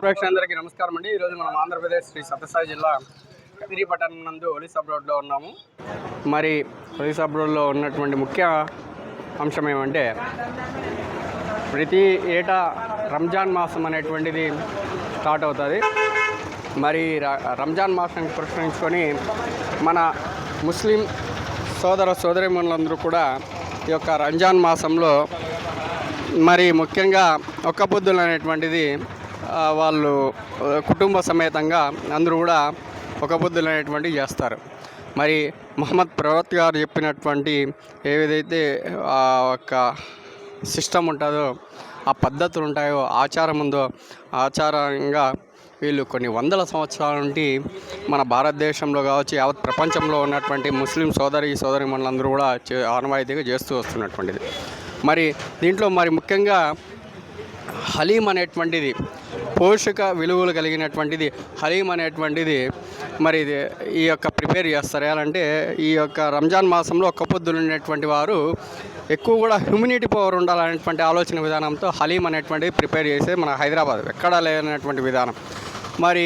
ప్రేక్షకులందరికీ నమస్కారం అండి. ఈరోజు మనం ఆంధ్రప్రదేశ్ శ్రీ సత్యసాయి జిల్లా కదిరి పట్టణం నందు ఒలి సబ్ రోడ్లో ఉన్నాము. మరి ఒలి సబ్ రోడ్లో ఉన్నటువంటి ముఖ్య అంశం ఏమంటే ప్రతి ఏటా రంజాన్ మాసం అనేటువంటిది స్టార్ట్ అవుతుంది. మరి రంజాన్ మాసాన్ని పురస్కరించుకొని మన ముస్లిం సోదరీమణులందరూ కూడా ఈ యొక్క రంజాన్ మాసంలో మరి ముఖ్యంగా ఒక్క పొద్దులు అనేటువంటిది వాళ్ళు కుటుంబ సమేతంగా అందరూ కూడా ఒక పొద్దులు అనేటువంటివి చేస్తారు. మరి ముహమ్మద్ ప్రవక్త గారు చెప్పినటువంటి ఏదైతే ఒక సిస్టమ్ ఉంటుందో, ఆ పద్ధతులు ఉంటాయో, ఆచారం ఉందో, ఆచారంగా వీళ్ళు కొన్ని వందల సంవత్సరాల నుండి మన భారతదేశంలో కావచ్చు, యావత్ ప్రపంచంలో ఉన్నటువంటి ముస్లిం సోదరీమణులందరూ కూడా ఆనవాయితీగా చేస్తూ వస్తున్నటువంటిది. మరి దీంట్లో మరి ముఖ్యంగా హలీం అనేటువంటిది పోషక విలువలు కలిగినటువంటిది. హలీం అనేటువంటిది మరి ఈ యొక్క ప్రిపేర్ చేస్తారు. ఎలాంటే ఈ యొక్క రంజాన్ మాసంలో ఒక్క పొద్దులు ఉండేటువంటి వారు ఎక్కువ కూడా హ్యూమినిటీ పవర్ ఉండాలనేటువంటి ఆలోచన విధానంతో హలీం అనేటువంటిది ప్రిపేర్ చేసే మన హైదరాబాద్ ఎక్కడా లేనటువంటి విధానం. మరి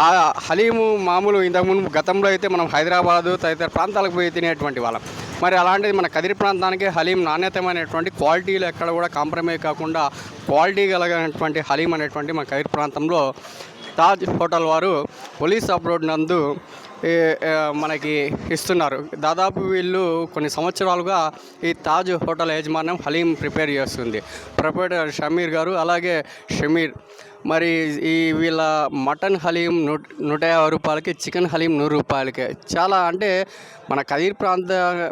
ఆ హలీము మామూలు ఇంతకుముందు గతంలో అయితే మనం హైదరాబాదు తదితర ప్రాంతాలకు పోయి తినేటువంటి వాళ్ళం. మరి అలాంటిది మన కదిరి ప్రాంతానికి హలీం నాణ్యతమైనటువంటి క్వాలిటీలు ఎక్కడ కూడా కాంప్రమైజ్ కాకుండా క్వాలిటీ కలిగినటువంటి హలీం అనేటువంటి మన కదిరి ప్రాంతంలో తాజ్ హోటల్ వారు ఒలి సబ్ రోడ్ నందు మనకి ఇస్తున్నారు. దాదాపు వీళ్ళు కొన్ని సంవత్సరాలుగా ఈ తాజ్ హోటల్ యాజమాన్యం హలీం ప్రిపేర్ చేస్తుంది. ప్రొపరేటర్ షమీర్ గారు, అలాగే షమీర్. మరి ఈ వీళ్ళ మటన్ హలీం 150 రూపాయలకి, చికెన్ హలీం 100 రూపాయలకి. చాలా అంటే మన కదిరి ప్రాంత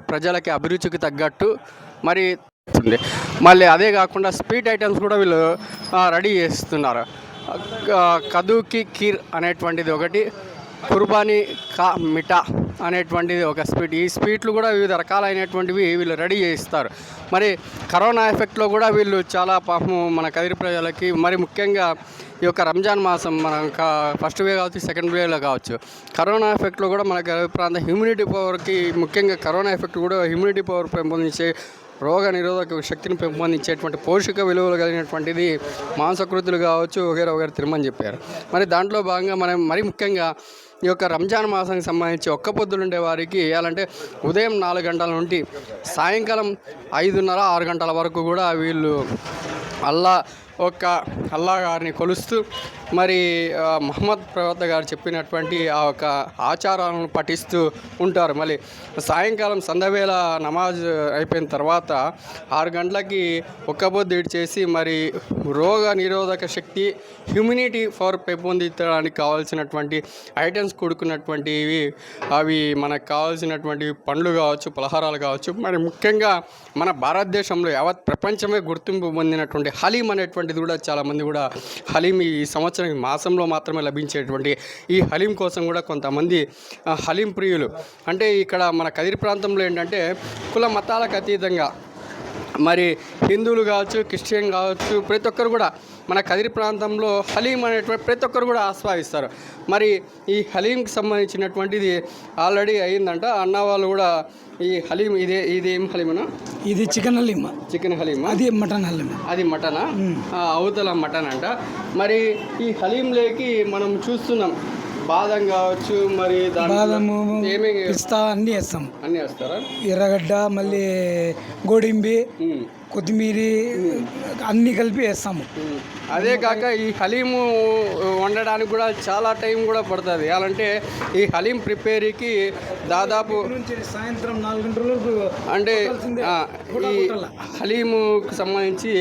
ప్రజలకి అభిరుచికి తగ్గట్టు మరి మళ్ళీ అదే కాకుండా స్వీట్ ఐటమ్స్ కూడా వీళ్ళు రెడీ చేస్తున్నారు. కదూకి ఖీర్ అనేటువంటిది ఒకటి, కుర్బానీ కా మిఠా అనేటువంటిది ఒక స్వీట్. ఈ స్వీట్లు కూడా వివిధ రకాలైనటువంటివి వీళ్ళు రెడీ చేయిస్తారు. మరి కరోనా ఎఫెక్ట్లో కూడా వీళ్ళు చాలా పాపము మన కదిరి ప్రజలకి, మరి ముఖ్యంగా ఈ యొక్క రంజాన్ మాసం మన ఫస్ట్ వే కావచ్చు, సెకండ్ వేలో కావచ్చు, కరోనా ఎఫెక్ట్లో కూడా మన కదిరి ప్రాంతం హ్యూమినిటీ పవర్కి, ముఖ్యంగా కరోనా ఎఫెక్ట్ కూడా హ్యూమినిటీ పవర్ పెంపొందించే, రోగ నిరోధక శక్తిని పెంపొందించేటువంటి పోషక విలువలు కలిగినటువంటిది మాంసకృతులు కావచ్చు, వగేర తినమని చెప్పారు. మరి దాంట్లో భాగంగా మనం మరి ముఖ్యంగా ఈ యొక్క రంజాన్ మాసానికి సంబంధించి ఒక్క పొద్దులు ఉండే వారికి ఎలాంటే ఉదయం 4 గంటల నుండి సాయంకాలం 5:30-6 గంటల వరకు కూడా వీళ్ళు అల్లా గారిని కొలుస్తూ మరి ముహమ్మద్ ప్రవక్త గారు చెప్పినటువంటి ఆ యొక్క ఆచారాలను పఠిస్తూ ఉంటారు. మళ్ళీ సాయంకాలం సంధ్యవేళ నమాజ్ అయిపోయిన తర్వాత 6 గంటలకి ఒక్క పొద్దు ఇడిచేసి మరి రోగ నిరోధక శక్తి, హ్యూమినిటీ పవర్ పెంపొందించడానికి కావాల్సినటువంటి ఐటమ్స్ కూడుకున్నటువంటివి, అవి మనకు కావాల్సినటువంటి పండ్లు కావచ్చు, పలహారాలు కావచ్చు, మరి ముఖ్యంగా మన భారతదేశంలో యావత్ ప్రపంచమే గుర్తింపు పొందినటువంటి హలీం అనేటువంటిది కూడా చాలామంది కూడా హలీం ఈ సంవత్సరం మాసంలో మాత్రమే లభించేటువంటి ఈ హలీం కోసం కూడా కొంతమంది హలీం ప్రియులు, అంటే ఇక్కడ మన కదిరి ప్రాంతంలో ఏంటంటే కుల మతాలకు అతీతంగా మరి హిందువులు కావచ్చు, క్రిస్టియన్ కావచ్చు, ప్రతి ఒక్కరు కూడా మన కదిరి ప్రాంతంలో హలీం అనేటువంటి ప్రతి ఒక్కరు కూడా ఆస్వాదిస్తారు. మరి ఈ హలీంకి సంబంధించినటువంటిది ఆల్రెడీ అయిందంట. అన్న వాళ్ళు కూడా ఈ హలీం ఇదేం హలీమనా? ఇది చికెన్ హలీం. చికెన్ హలీం, అది మటన్ హలీం. అది మటనా? అవతల మటన్ అంట. మరి ఈ హలీంలోకి మనం చూస్తున్నాం బాదం కావచ్చు, మరి బాదము, పిస్తా అన్నీ వేస్తాం. అన్నీ వేస్తారా? ఎర్రగడ్డ, మళ్ళీ గోడింబి, కొత్తిమీర అన్నీ కలిపి వేస్తాము. అదే కాక ఈ హలీము వండడానికి కూడా చాలా టైం కూడా పడుతుంది. అలాంటే ఈ హలీం ప్రిపేరీకి దాదాపు సాయంత్రం 4 గంటల వరకు, అంటే ఈ హలీముకి సంబంధించి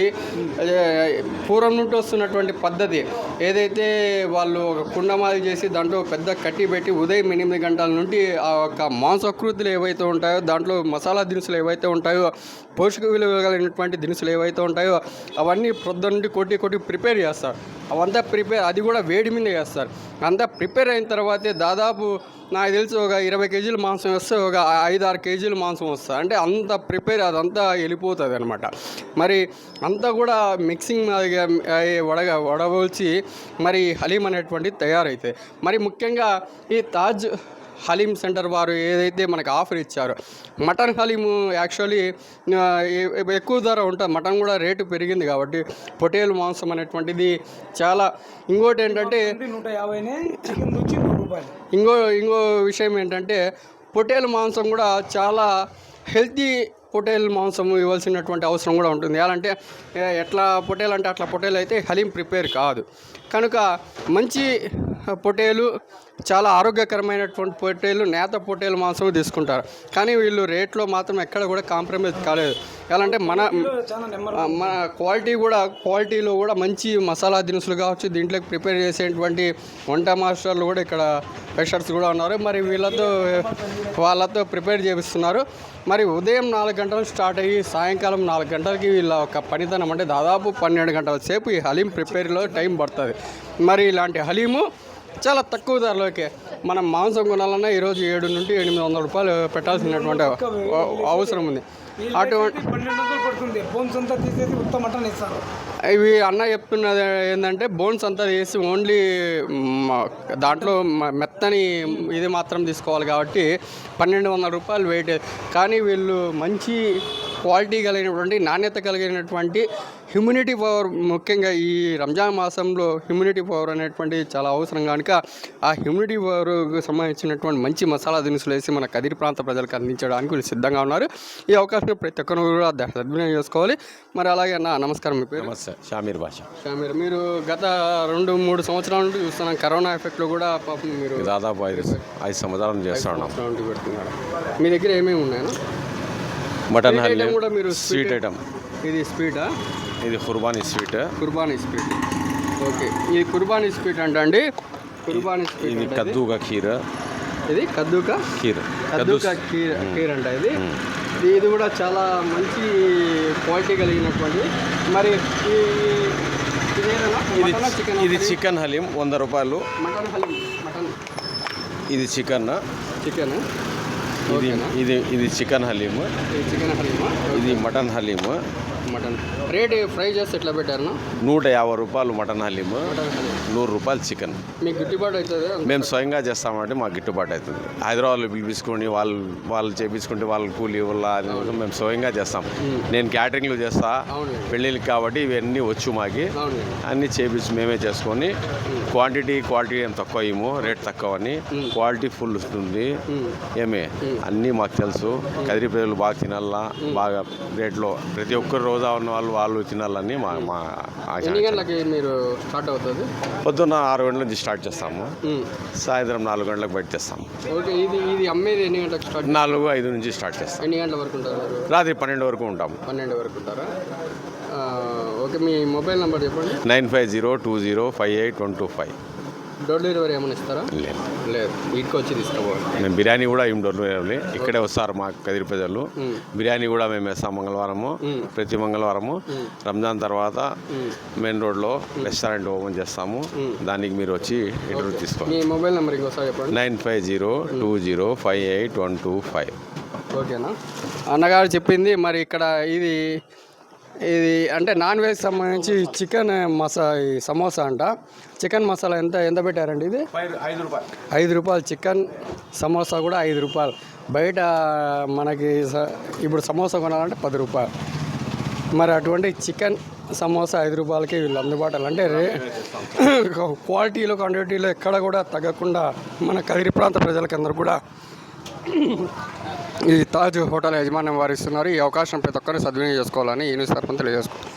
పూర్వం నుండి వస్తున్నటువంటి పద్ధతి ఏదైతే వాళ్ళు ఒక కుండమాది చేసి దాంట్లో పెద్ద కట్టి పెట్టి ఉదయం 8 గంటల నుండి ఆ యొక్క మాంసకృతులు ఏవైతే ఉంటాయో, దాంట్లో మసాలా దినుసులు ఏవైతే ఉంటాయో, పోషక విలువ కలిగినటువంటి దినుసులు ఏవైతే ఉంటాయో అవన్నీ ప్రొద్దు నుండి కొట్టి ప్రిపేర్ చేస్తారు. అవంతా అది కూడా వేడి మీద చేస్తారు. అంతా ప్రిపేర్ అయిన తర్వాతే దాదాపు నాకు తెలిసి ఒక 20 కేజీలు మాంసం వస్తే ఒక 5-6 కేజీలు మాంసం వస్తుంది. అంటే అంత ప్రిపేర్ అదంతా వెళ్ళిపోతుంది అనమాట. మరి అంతా కూడా మిక్సింగ్ వడబోల్చి మరి హలీం అనేటువంటిది తయారైతాయి. మరి ముఖ్యంగా ఈ తాజ్ హలీం సెంటర్ వారు ఏదైతే మనకి ఆఫర్ ఇచ్చారో మటన్ హలీము యాక్చువల్లీ ఎక్కువ ధర ఉంటుంది, మటన్ కూడా రేటు పెరిగింది కాబట్టి పొటేలు మాంసం అనేటువంటిది చాలా. ఇంకోటి ఏంటంటే 150నే, చికెన్ వచ్చి 100 రూపాయలు. ఇంకో విషయం ఏంటంటే పొటేలు మాంసం కూడా చాలా హెల్తీ పొటేల్ మాంసం ఇవ్వాల్సినటువంటి అవసరం కూడా ఉంటుంది. ఎలా అంటే ఎట్లా పొటేల్ అంటే అట్లా పొటేల్ అయితే హలీం ప్రిపేర్ కాదు. కనుక మంచి పొటేలు, చాలా ఆరోగ్యకరమైనటువంటి పొటేలు, నేత పొటేలు మాంసం తీసుకుంటారు. కానీ వీళ్ళు రేట్లో మాత్రం ఎక్కడ కూడా కాంప్రమైజ్ కాలేదు. ఎలా అంటే మన క్వాలిటీలో కూడా మంచి మసాలా దినుసులు కావచ్చు, దీంట్లోకి ప్రిపేర్ చేసేటువంటి వంట మాస్టర్లు కూడా ఇక్కడ ఫ్రెషర్స్ కూడా ఉన్నారు. మరి వాళ్ళతో ప్రిపేర్ చేపిస్తున్నారు. మరి ఉదయం 4 గంటలకు స్టార్ట్ అయ్యి సాయంకాలం 4 గంటలకి వీళ్ళ ఒక పనితనం అంటే దాదాపు 12 గంటల సేపు ఈ హలీం ప్రిపేర్లో టైం పడుతుంది. మరి ఇలాంటి హలీము చాలా తక్కువ ధరలోకే మనం మాంసం కొనాలన్నా ఈరోజు 700 నుండి 800 రూపాయలు పెట్టాల్సినటువంటి అవసరం ఉంది. అటువంటి 1200 పడుతుంది. బోన్స్ అంతా తీసేసి ఉత్త మటన్ ఇస్తారు. ఇవి అన్న చెప్తున్నది ఏంటంటే బోన్స్ అంతా వేసి ఓన్లీ దాంట్లో మెత్తని ఇది మాత్రం తీసుకోవాలి కాబట్టి 1200 రూపాయలు వెయిట్. కానీ వీళ్ళు మంచి క్వాలిటీ కలిగినటువంటి, నాణ్యత కలిగినటువంటి హ్యూమిడిటీ పవర్, ముఖ్యంగా ఈ రంజాన్ మాసంలో హ్యూమిడిటీ పవర్ అనేటువంటి చాలా అవసరం కనుక ఆ హ్యూమిడిటీ పవర్కు సంబంధించినటువంటి మంచి మసాలా దినుసులు వేసి మన కదిరి ప్రాంత ప్రజలకు అందించడానికి వీళ్ళు సిద్ధంగా ఉన్నారు. ఈ అవకాశం ప్రతి ఒక్కరు కూడా సద్వినియోగం చేసుకోవాలి. మరి అలాగే అన్న నమస్కారం. మీ పేరు? నమస్తే, షామీర్ బాషా. షామీర్, మీరు గత 2-3 సంవత్సరాల నుండి చూస్తున్నాం, కరోనా ఎఫెక్ట్లో కూడా పాపం మీరు దాదాపు 5 సంవత్సరాలు చేస్తున్నాం. పెడుతున్నారు. మీ దగ్గర ఏమేమి ఉన్నాయన్నా? మటన్ హలీం కూడా మీరు స్వీట్ ఐటమ్. ఇది స్వీటా? ఇది కుర్బానీ స్వీట్. కుర్బానీ స్వీట్, ఓకే. ఇది కుర్బానీ స్వీట్ అండి. కుర్బానీ స్వీట్ ఇది కద్దూకా ఖీర్. ఇది కద్దూకా ఖీర్ ఖీర్ అంట. ఇది కూడా చాలా మంచి క్వాలిటీ కలిగినటువంటి. మరి ఇది చికెన్ హలీం 100 రూపాయలు. Mutton haleem, mutton. ఇది చికెన్. ఇది చికెన్ హలీం. చికెన్ హలీమా? ఇది mutton haleem. Mutton rate fry చేస్తే ఎట్లా పెట్టారు? 150 రూపాయలు మటన్ హలీం, 100 రూపాయలు చికెన్. మీకు గిట్టుబాటు అవుతుంది? మేము స్వయంగా చేస్తామంటే మాకు గిట్టుబాటు అవుతుంది. హైదరాబాద్లో పిలిపించుకొని వాళ్ళు చేపించుకుంటే వాళ్ళ కూలి ఇవ్వాలి, మేము స్వయంగా చేస్తాం. నేను క్యాటరింగ్లు చేస్తా పెళ్ళిళ్ళకి కాబట్టి ఇవన్నీ వచ్చు మాకి. అన్నీ చేపించి మేమే చేసుకొని క్వాలిటీ ఏం తక్కువ ఇవ్వము, రేట్ తక్కువ అని, క్వాలిటీ ఫుల్ వస్తుంది. అన్నీ మాకు తెలుసు. కదిరి ప్రజలు బాగా తినాలా, బాగా రేట్లో ప్రతి ఒక్కరు రోజా ఉన్న వాళ్ళు తినాలని మా ఎన్ని గంటలకి మీరు స్టార్ట్ అవుతుంది? పొద్దున్న 6 గంటల నుంచి స్టార్ట్ చేస్తాము, సాయంత్రం 4 గంటలకు బయట తెస్తాము. ఓకే. ఇది అమ్మేది ఎన్ని గంటలకు స్టార్ట్? 4-5 నుంచి స్టార్ట్ చేస్తాం. ఎన్ని గంటల వరకు ఉంటారు? రాత్రి 12 వరకు ఉంటాము. 12 వరకు ఉంటారా? ఓకే. మీ మొబైల్ నెంబర్ చెప్పండి. 9502058125. డోర్ డెలివరీ ఏమైనా ఇస్తారా? లేదు, ఇంటికి వచ్చి తీసుకోవాలి. మేము బిర్యానీ కూడా ఏం డోర్ డెలివరీ, ఇక్కడే వస్తారు మా కదిరి ప్రజలు. బిర్యానీ కూడా మేము వేస్తాం మంగళవారము, ప్రతి మంగళవారము. రంజాన్ తర్వాత మెయిన్ రోడ్లో రెస్టారెంట్ ఓపెన్ చేస్తాము, దానికి మీరు వచ్చి ఇంటర్వ్యూ తీసుకోవాలి. మీ మొబైల్ నెంబర్ ఇంకోసారి చెప్పండి. 9502058125. ఓకేనా? అన్నగారు చెప్పింది. మరి ఇక్కడ ఇది అంటే నాన్ వెజ్ సంబంధించి చికెన్ సమోసా అంట. చికెన్ మసాలా ఎంత పెట్టారండి? ఇది 5 రూపాయలు. చికెన్ సమోసా కూడా 5 రూపాయలు. బయట మనకి ఇప్పుడు సమోసా కొనాలంటే 10 రూపాయలు. మరి అటువంటి చికెన్ సమోసా 5 రూపాయలకి వీళ్ళు అందుబాటులో, అంటే క్వాలిటీలో క్వాంటిటీలో ఎక్కడ కూడా తగ్గకుండా మన కదిరి ప్రాంత ప్రజలకి అందరూ కూడా ఈ తాజ్ హోటల్ యజమాన్యం వారు ఇస్తున్నారు. ఈ అవకాశం ప్రతి ఒక్కరిని సద్వినియోగం చేసుకోవాలని ఈ న్యూస్ తరఫున తెలియజేసుకుంటారు.